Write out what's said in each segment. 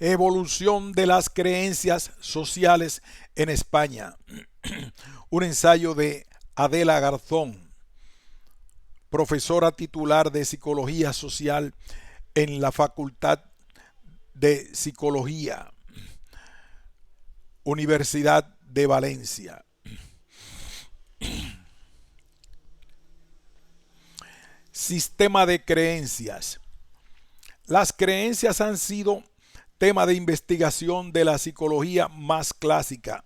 Evolución de las creencias sociales en España. Un ensayo de Adela Garzón, profesora titular de Psicología Social en la Facultad de Psicología, Universidad de Valencia. Sistema de creencias. Las creencias han sido tema de investigación de la psicología más clásica.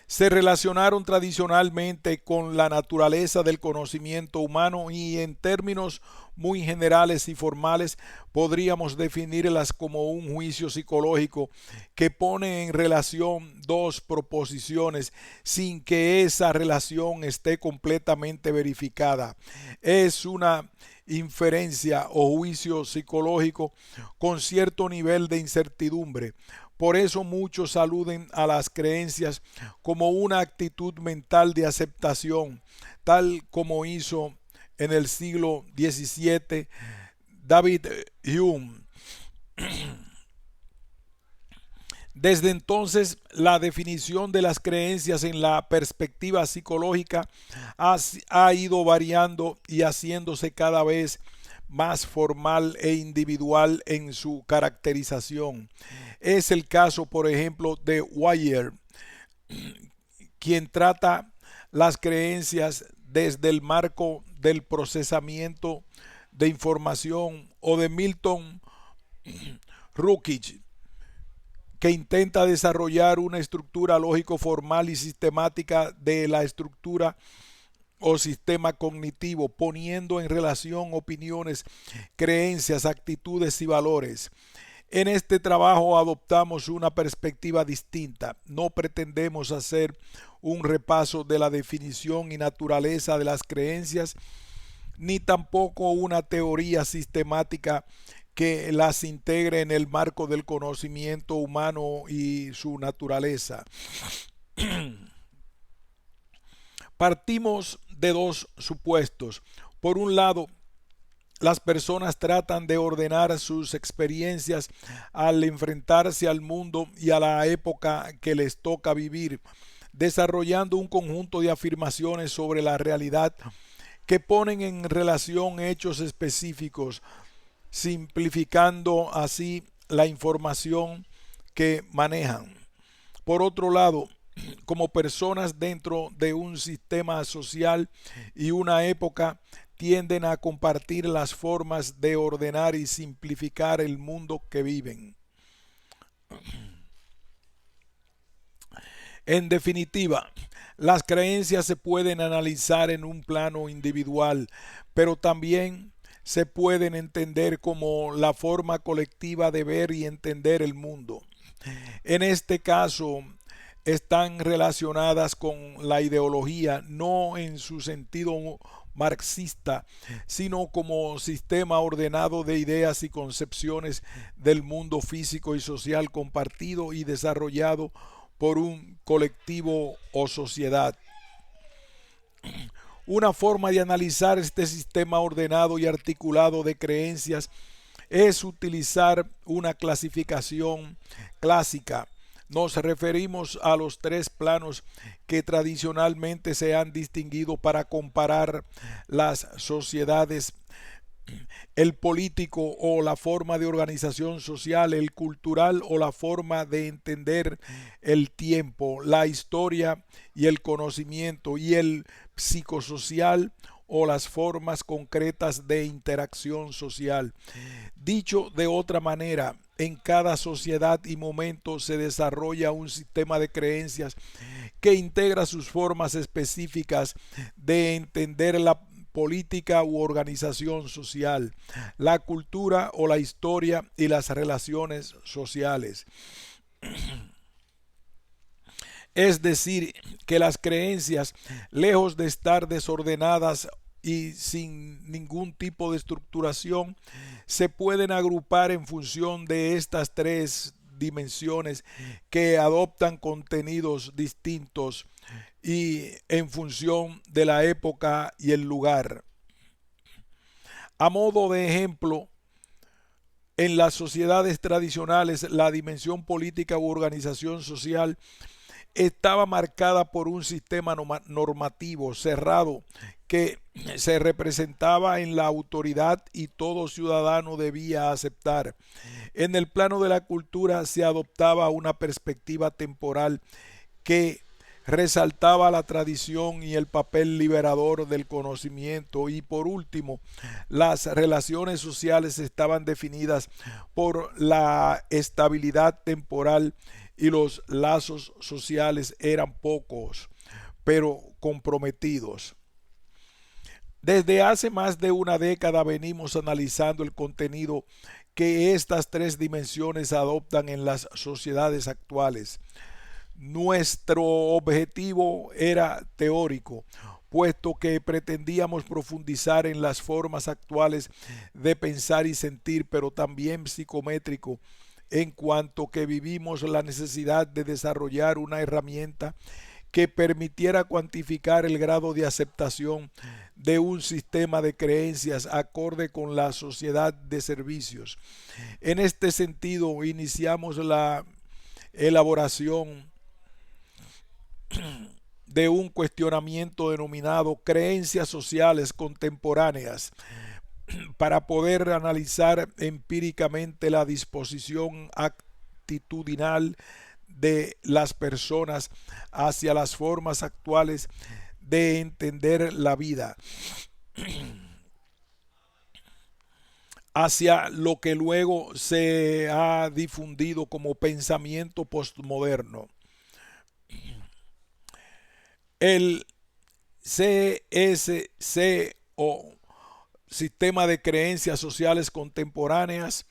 Se relacionaron tradicionalmente con la naturaleza del conocimiento humano y en términos muy generales y formales podríamos definirlas como un juicio psicológico que pone en relación dos proposiciones sin que esa relación esté completamente verificada. Es una inferencia o juicio psicológico con cierto nivel de incertidumbre. Por eso muchos aluden a las creencias como una actitud mental de aceptación, tal como hizo en el siglo XVII David Hume. Desde entonces, la definición de las creencias en la perspectiva psicológica ha ido variando y haciéndose cada vez más formal e individual en su caracterización. Es el caso, por ejemplo, de Weyer, quien trata las creencias desde el marco del procesamiento de información, o de Milton Ruckich, que intenta desarrollar una estructura lógico formal y sistemática de la estructura o sistema cognitivo, poniendo en relación opiniones, creencias, actitudes y valores. En este trabajo adoptamos una perspectiva distinta. No pretendemos hacer un repaso de la definición y naturaleza de las creencias, ni tampoco una teoría sistemática que las integre en el marco del conocimiento humano y su naturaleza. Partimos de dos supuestos. Por un lado, las personas tratan de ordenar sus experiencias al enfrentarse al mundo y a la época que les toca vivir, desarrollando un conjunto de afirmaciones sobre la realidad que ponen en relación hechos específicos, simplificando así la información que manejan. Por otro lado, como personas dentro de un sistema social y una época, tienden a compartir las formas de ordenar y simplificar el mundo que viven. En definitiva, las creencias se pueden analizar en un plano individual, pero también se pueden entender como la forma colectiva de ver y entender el mundo. En este caso, están relacionadas con la ideología, no en su sentido marxista, sino como sistema ordenado de ideas y concepciones del mundo físico y social compartido y desarrollado por un colectivo o sociedad. Una forma de analizar este sistema ordenado y articulado de creencias es utilizar una clasificación clásica. Nos referimos a los tres planos que tradicionalmente se han distinguido para comparar las sociedades: el político o la forma de organización social, el cultural o la forma de entender el tiempo, la historia y el conocimiento, y el psicosocial o las formas concretas de interacción social. Dicho de otra manera, en cada sociedad y momento se desarrolla un sistema de creencias que integra sus formas específicas de entender la política u organización social, la cultura o la historia y las relaciones sociales. Es decir, que las creencias, lejos de estar desordenadas y sin ningún tipo de estructuración, se pueden agrupar en función de estas tres dimensiones que adoptan contenidos distintos y en función de la época y el lugar. A modo de ejemplo, En las sociedades tradicionales, la dimensión política u organización social estaba marcada por un sistema normativo cerrado que se representaba en la autoridad y todo ciudadano debía aceptar. En el plano de la cultura se adoptaba una perspectiva temporal que resaltaba la tradición y el papel liberador del conocimiento, y por último, las relaciones sociales estaban definidas por la estabilidad temporal y los lazos sociales eran pocos, pero comprometidos. Desde hace más de una década venimos analizando el contenido que estas tres dimensiones adoptan en las sociedades actuales. Nuestro objetivo era teórico, puesto que pretendíamos profundizar en las formas actuales de pensar y sentir, pero también psicométrico, en cuanto que vivimos la necesidad de desarrollar una herramienta que permitiera cuantificar el grado de aceptación de un sistema de creencias acorde con la sociedad de servicios. En este sentido, iniciamos la elaboración de un cuestionamiento denominado creencias sociales contemporáneas para poder analizar empíricamente la disposición actitudinal de las personas hacia las formas actuales de entender la vida, hacia lo que luego se ha difundido como pensamiento postmoderno. El CSC o Sistema de Creencias Sociales Contemporáneas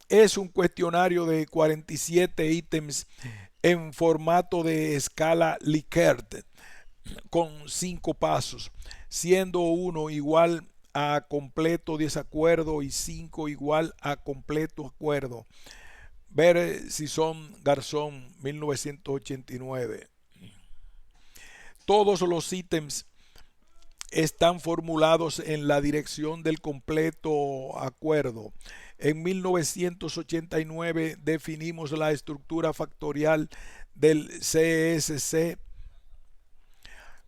es un cuestionario de 47 ítems en formato de escala Likert con 5 pasos, siendo 1 igual a completo desacuerdo y 5 igual a completo acuerdo. Ver si son Garzón, 1989. Todos los ítems están formulados en la dirección del completo acuerdo. En 1989 definimos la estructura factorial del CSC,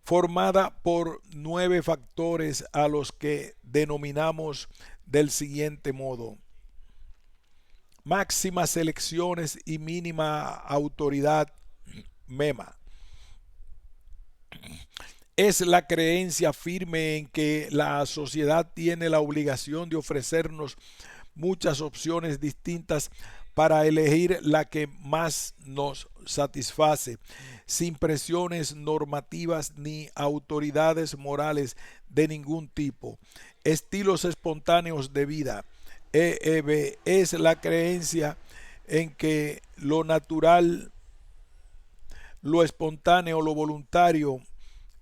formada por 9 factores a los que denominamos del siguiente modo: máximas elecciones y mínima autoridad, MEMA. Es la creencia firme en que la sociedad tiene la obligación de ofrecernos muchas opciones distintas para elegir la que más nos satisface, sin presiones normativas ni autoridades morales de ningún tipo. Estilos espontáneos de vida, EEB, es la creencia en que lo natural, lo espontáneo, lo voluntario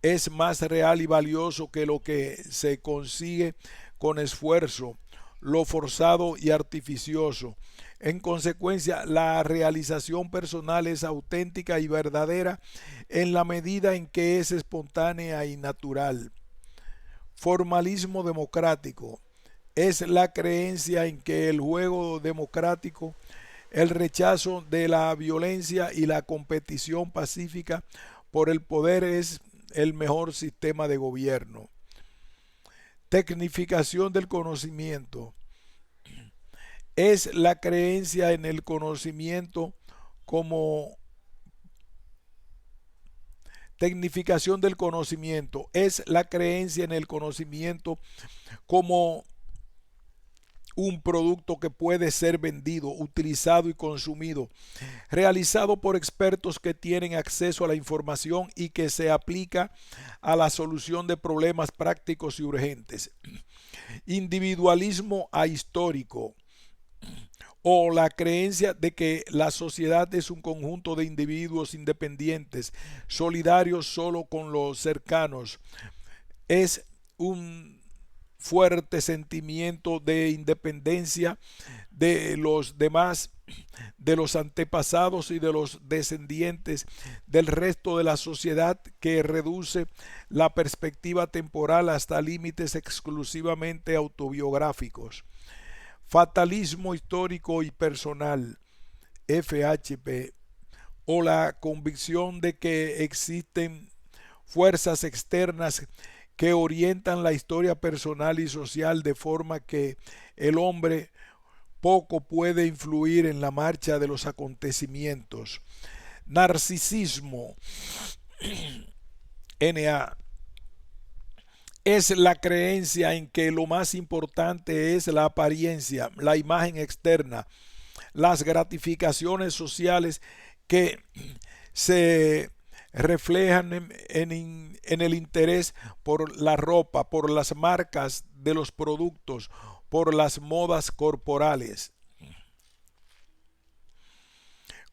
es más real y valioso que lo que se consigue con esfuerzo, lo forzado y artificioso. En consecuencia, la realización personal es auténtica y verdadera en la medida en que es espontánea y natural. Formalismo democrático es la creencia en que el juego democrático, el rechazo de la violencia y la competición pacífica por el poder es el mejor sistema de gobierno. Tecnificación del conocimiento es la creencia en el conocimiento como tecnificación del conocimiento es la creencia en el conocimiento como un producto que puede ser vendido, utilizado y consumido, realizado por expertos que tienen acceso a la información y que se aplica a la solución de problemas prácticos y urgentes. Individualismo ahistórico o la creencia de que la sociedad es un conjunto de individuos independientes, solidarios solo con los cercanos, es un fuerte sentimiento de independencia de los demás, de los antepasados y de los descendientes del resto de la sociedad, que reduce la perspectiva temporal hasta límites exclusivamente autobiográficos. Fatalismo histórico y personal, FHP, o la convicción de que existen fuerzas externas que orientan la historia personal y social de forma que el hombre poco puede influir en la marcha de los acontecimientos. Narcisismo, NA, es la creencia en que lo más importante es la apariencia, la imagen externa, las gratificaciones sociales que se reflejan en el interés por la ropa, por las marcas de los productos, por las modas corporales.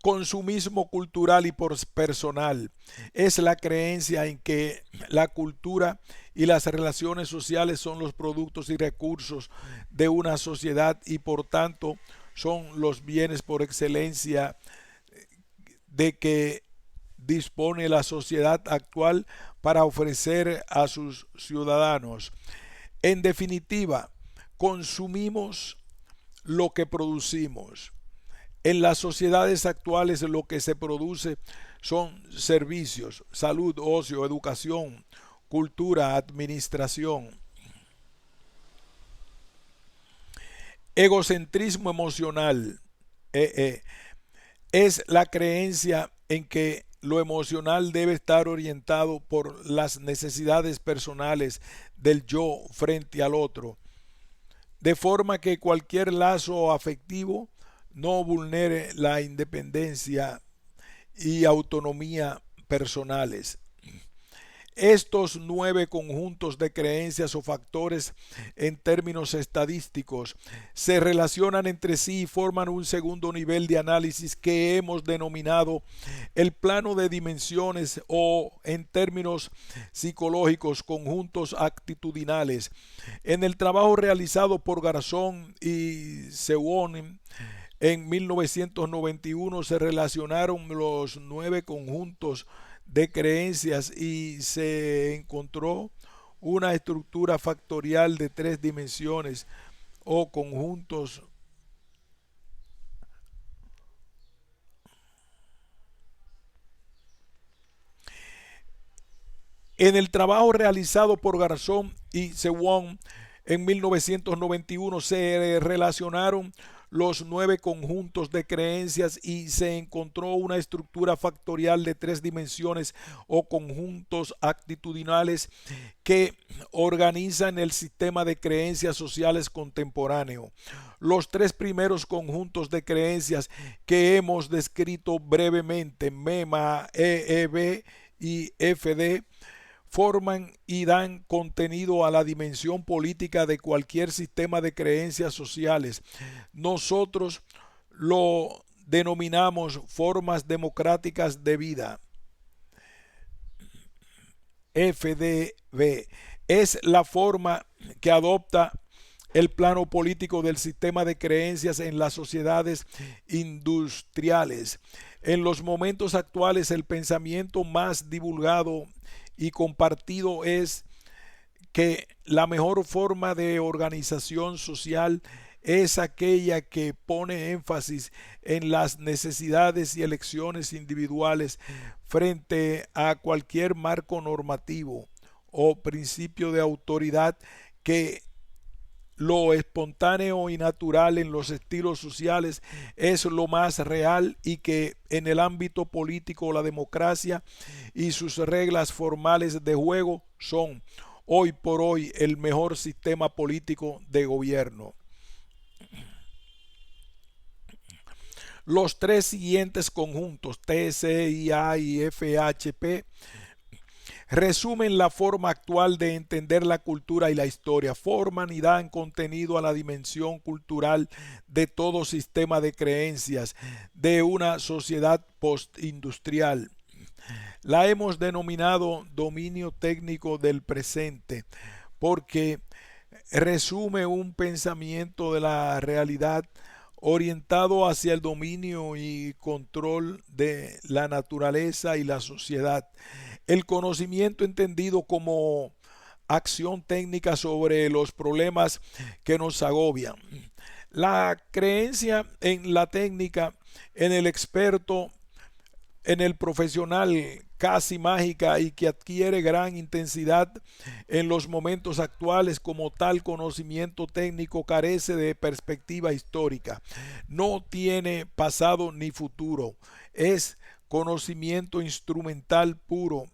Consumismo cultural y personal es la creencia en que la cultura y las relaciones sociales son los productos y recursos de una sociedad y por tanto son los bienes por excelencia de que dispone la sociedad actual para ofrecer a sus ciudadanos. En definitiva, consumimos lo que producimos. En las sociedades actuales lo que se produce son servicios, salud, ocio, educación, cultura, administración. Egocentrismo emocional es la creencia en que lo emocional debe estar orientado por las necesidades personales del yo frente al otro, de forma que cualquier lazo afectivo no vulnere la independencia y autonomía personales. Estos 9 conjuntos de creencias o factores en términos estadísticos se relacionan entre sí y forman un segundo nivel de análisis que hemos denominado el plano de dimensiones o en términos psicológicos conjuntos actitudinales. En el trabajo realizado por Garzón y Sewon en 1991 se relacionaron los 9 conjuntos de creencias y se encontró una estructura factorial de 3 dimensiones o conjuntos. En el trabajo realizado por Garzón y Sewon en 1991 se relacionaron los 9 conjuntos de creencias y se encontró una estructura factorial de 3 dimensiones o conjuntos actitudinales que organizan el sistema de creencias sociales contemporáneo. Los 3 primeros conjuntos de creencias que hemos descrito brevemente, MEMA, EEB y FD, forman y dan contenido a la dimensión política de cualquier sistema de creencias sociales. Nosotros lo denominamos formas democráticas de vida. FDB es la forma que adopta el plano político del sistema de creencias en las sociedades industriales. En los momentos actuales, el pensamiento más divulgado y compartido es que la mejor forma de organización social es aquella que pone énfasis en las necesidades y elecciones individuales frente a cualquier marco normativo o principio de autoridad, que lo espontáneo y natural en los estilos sociales es lo más real y que en el ámbito político la democracia y sus reglas formales de juego son hoy por hoy el mejor sistema político de gobierno. Los 3 siguientes conjuntos, TCIA y FHP, resumen la forma actual de entender la cultura y la historia, forman y dan contenido a la dimensión cultural de todo sistema de creencias de una sociedad postindustrial. La hemos denominado dominio técnico del presente porque resume un pensamiento de la realidad orientado hacia el dominio y control de la naturaleza y la sociedad. El conocimiento entendido como acción técnica sobre los problemas que nos agobian. La creencia en la técnica, en el experto, en el profesional casi mágica y que adquiere gran intensidad en los momentos actuales, como tal conocimiento técnico carece de perspectiva histórica, no tiene pasado ni futuro, es conocimiento instrumental puro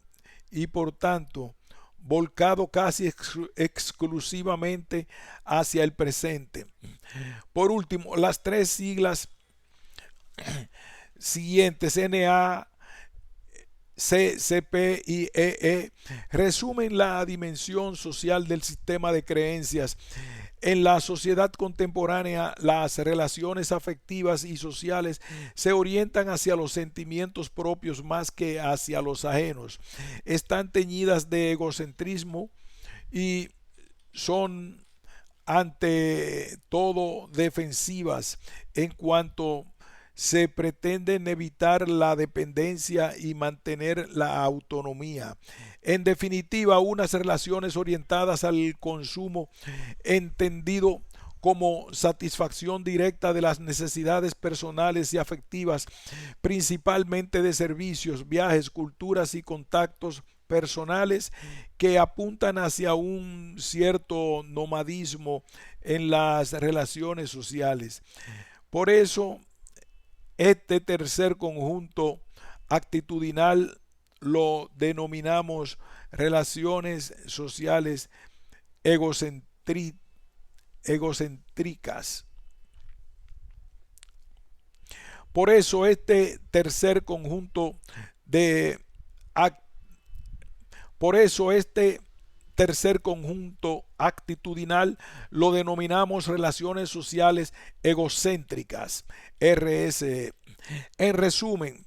y por tanto volcado casi exclusivamente hacia el presente. Por último, las tres siglas siguientes, NA, CCP y EE, resumen la dimensión social del sistema de creencias. En la sociedad contemporánea, las relaciones afectivas y sociales se orientan hacia los sentimientos propios más que hacia los ajenos. Están teñidas de egocentrismo y son ante todo defensivas en cuanto se pretenden evitar la dependencia y mantener la autonomía. En definitiva, unas relaciones orientadas al consumo, entendido como satisfacción directa de las necesidades personales y afectivas, principalmente de servicios, viajes, culturas y contactos personales que apuntan hacia un cierto nomadismo en las relaciones sociales. Por eso, este tercer conjunto actitudinal lo denominamos relaciones sociales egocéntricas. Por eso este tercer conjunto de por eso este tercer conjunto actitudinal lo denominamos relaciones sociales egocéntricas, RSE. En resumen,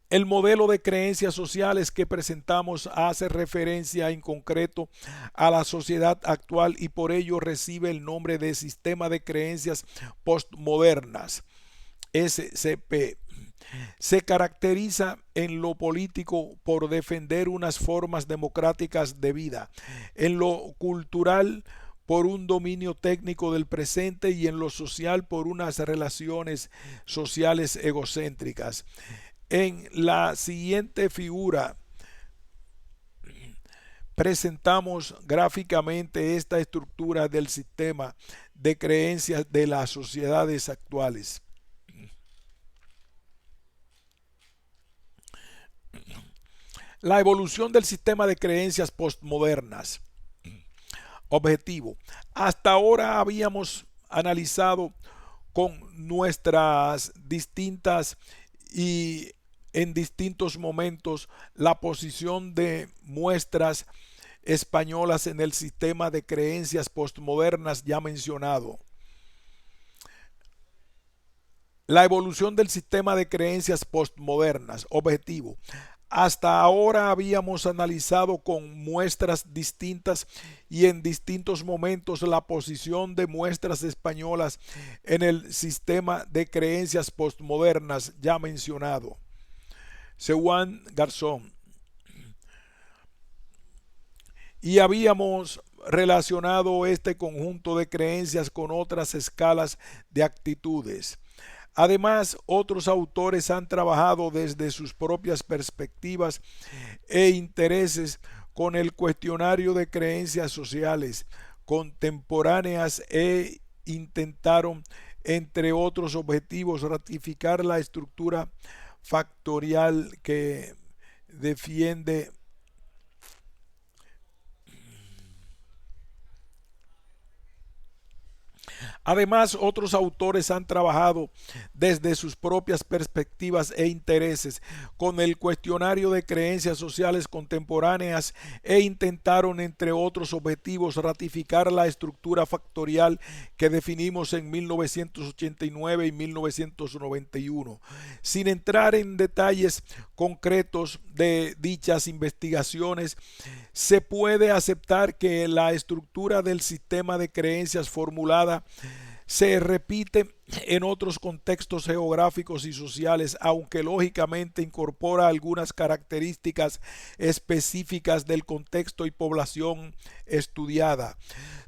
el modelo de creencias sociales que presentamos hace referencia en concreto a la sociedad actual y por ello recibe el nombre de sistema de creencias postmodernas, SCP. Se caracteriza en lo político por defender unas formas democráticas de vida, en lo cultural por un dominio técnico del presente y en lo social por unas relaciones sociales egocéntricas. En la siguiente figura presentamos gráficamente esta estructura del sistema de creencias de las sociedades actuales. La evolución del sistema de creencias postmodernas. Objetivo. Hasta ahora habíamos analizado con nuestras distintas y en distintos momentos la posición de muestras españolas en el sistema de creencias postmodernas ya mencionado. La evolución del sistema de creencias postmodernas. Objetivo. Hasta ahora habíamos analizado con muestras distintas y en distintos momentos la posición de muestras españolas en el sistema de creencias postmodernas ya mencionado. Seuan Garzón. Y habíamos relacionado este conjunto de creencias con otras escalas de actitudes. Además, otros autores han trabajado desde sus propias perspectivas e intereses con el cuestionario de creencias sociales contemporáneas e intentaron, entre otros objetivos, ratificar la estructura factorial que defiende Además, otros autores han trabajado desde sus propias perspectivas e intereses con el cuestionario de creencias sociales contemporáneas e intentaron, entre otros objetivos, ratificar la estructura factorial que definimos en 1989 y 1991. Sin entrar en detalles concretos de dichas investigaciones, se puede aceptar que la estructura del sistema de creencias formulada Se repite en otros contextos geográficos y sociales, aunque lógicamente incorpora algunas características específicas del contexto y población estudiada.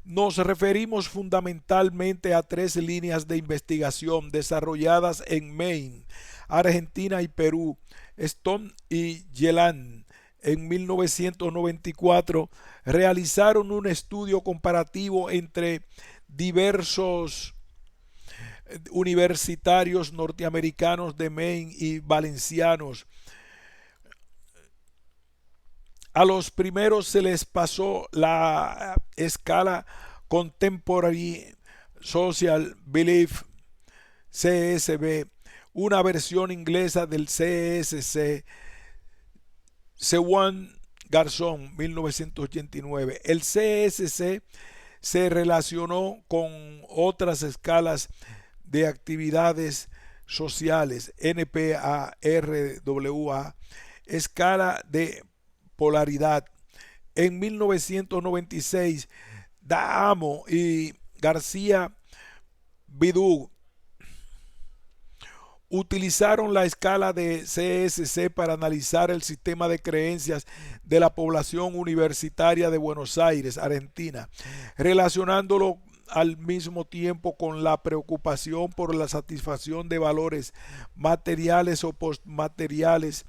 Nos referimos fundamentalmente a tres líneas de investigación desarrolladas en Maine, Argentina y Perú. Stone y Yelland en 1994 realizaron un estudio comparativo entre diversos universitarios norteamericanos de Maine y valencianos. A los primeros se les pasó la escala Contemporary Social Belief CSB, una versión inglesa del CSC. Sewan Garzón, 1989. El CSC se relacionó con otras escalas de actividades sociales, NPA, RWA, escala de polaridad. En 1996, D'Amo y García Bidú utilizaron la escala de CSC para analizar el sistema de creencias de la población universitaria de Buenos Aires, Argentina, relacionándolo al mismo tiempo con la preocupación por la satisfacción de valores materiales o postmateriales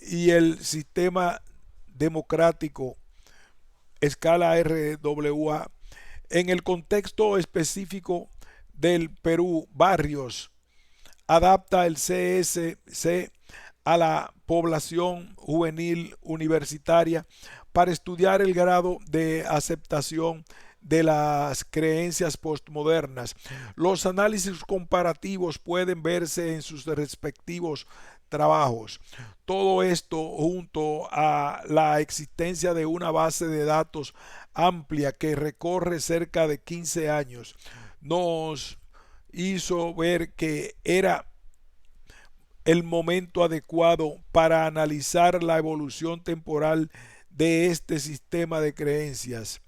y el sistema democrático, escala RWA. En el contexto específico del Perú, Barrios adapta el CSC a la población juvenil universitaria para estudiar el grado de aceptación de las creencias postmodernas. Los análisis comparativos pueden verse en sus respectivos trabajos. Todo esto junto a la existencia de una base de datos amplia que recorre cerca de 15 años nos hizo ver que era el momento adecuado para analizar la evolución temporal de este sistema de creencias,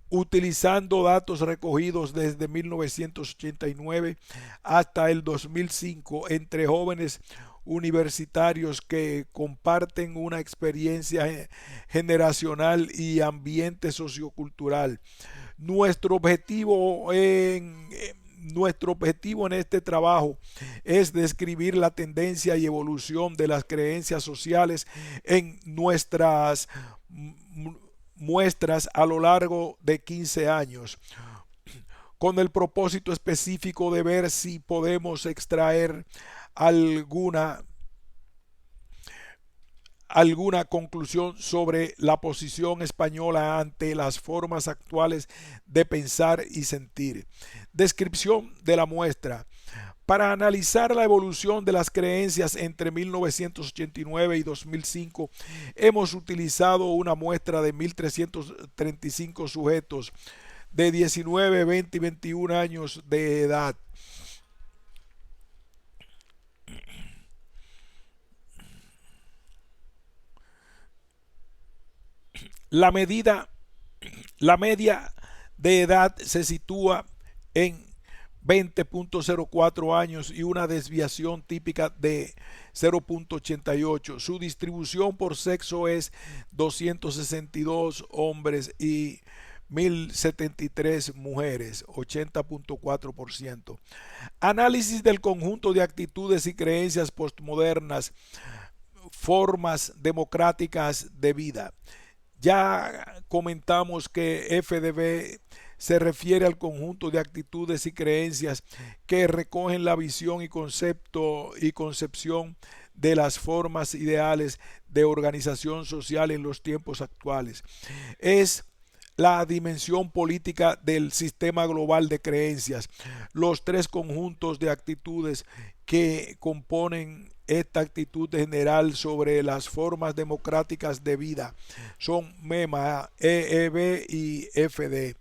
utilizando datos recogidos desde 1989 hasta el 2005 entre jóvenes universitarios que comparten una experiencia generacional y ambiente sociocultural. Nuestro objetivo en este trabajo es describir la tendencia y evolución de las creencias sociales en nuestras muestras a lo largo de 15 años, con el propósito específico de ver si podemos extraer alguna conclusión sobre la posición española ante las formas actuales de pensar y sentir. Descripción de la muestra. Para analizar la evolución de las creencias entre 1989 y 2005, hemos utilizado una muestra de 1.335 sujetos de 19, 20 y 21 años de edad. La media de edad se sitúa en 20.04 años y una desviación típica de 0.88. Su distribución por sexo es 262 hombres y 1.073 mujeres, 80.4%. Análisis del conjunto de actitudes y creencias postmodernas, formas democráticas de vida. Ya comentamos que FDB se refiere al conjunto de actitudes y creencias que recogen la visión y concepción de las formas ideales de organización social en los tiempos actuales. Es la dimensión política del sistema global de creencias. Los tres conjuntos de actitudes que componen esta actitud general sobre las formas democráticas de vida son MEMA, EEB y FD.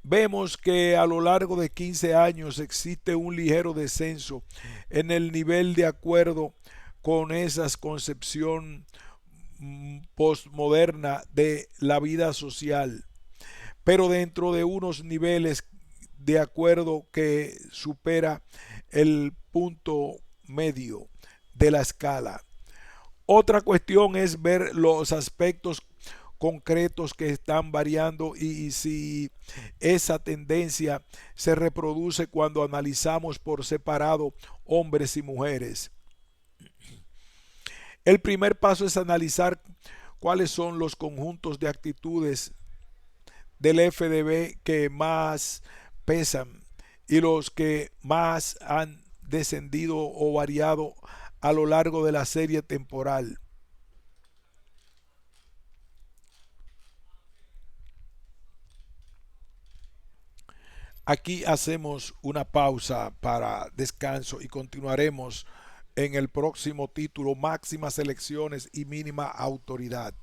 Vemos que a lo largo de 15 años existe un ligero descenso en el nivel de acuerdo con esa concepción postmoderna de la vida social, pero dentro de unos niveles de acuerdo que supera el punto medio de la escala. Otra cuestión es ver los aspectos concretos que están variando y si esa tendencia se reproduce cuando analizamos por separado hombres y mujeres. El primer paso es analizar cuáles son los conjuntos de actitudes del FDB que más pesan y los que más han descendido o variado a lo largo de la serie temporal. Aquí hacemos una pausa para descanso y continuaremos en el próximo título, máximas elecciones y mínima autoridad.